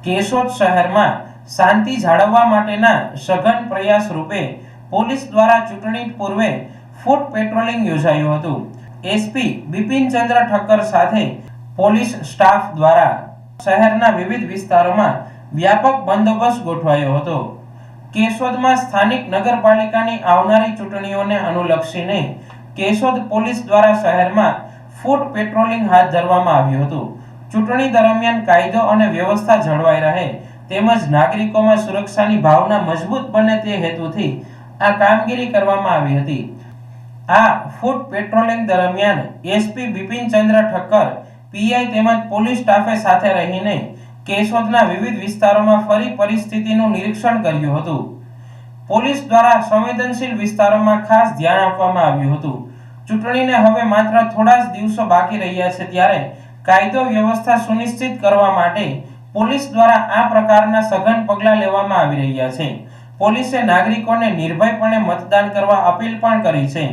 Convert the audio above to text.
કેશોદ શહેરમાં શાંતિ જાળવવા માટેના સઘન પ્રયાસ રૂપે પોલીસ દ્વારા ચૂંટણી પૂર્વે ફૂટ પેટ્રોલિંગ યોજાયું હતું। એસપી બિપિનચંદ્ર ઠક્કર સાથે પોલીસ સ્ટાફ દ્વારા શહેરના વિવિધ વિસ્તારોમાં વ્યાપક બંદોબસ્ત ગોઠવાયો હતો। કેશોદમાં સ્થાનિક નગરપાલિકાની આવનારી ચૂંટણીઓને અનુલક્ષીને કેશોદ પોલીસ દ્વારા શહેરમાં ફૂટ પેટ્રોલિંગ હાથ ધરવામાં આવ્યું હતું। ચૂંટણી દરમિયાન કાયદો અને વ્યવસ્થા જળવાઈ રહે તેમજ નાગરિકોમાં સુરક્ષાની ભાવના મજબૂત બને તે હેતુથી આ કામગીરી કરવામાં આવી હતી। આ ફૂટ પેટ્રોલિંગ દરમિયાન એસપી બિપિનચંદ્ર ઠક્કર પીઆઈ તેમજ પોલીસ સ્ટાફે સાથે રહીને કેશોદના વિવિધ વિસ્તારોમાં ફરી પરિસ્થિતિનું નિરીક્ષણ કર્યું હતું। પોલીસ દ્વારા સંવેદનશીલ વિસ્તારોમાં ખાસ ધ્યાન આપવામાં આવ્યું હતું। ચૂંટણીને હવે માત્ર થોડા જ દિવસો બાકી રહ્યા છે ત્યારે કાયદો વ્યવસ્થા સુનિશ્ચિત કરવા માટે પોલીસ દ્વારા આ પ્રકારના સઘન પગલાં લેવામાં આવી રહ્યા છે। પોલીસે નાગરિકોને નિર્ભયપણે મતદાન કરવા અપીલ પણ કરી છે।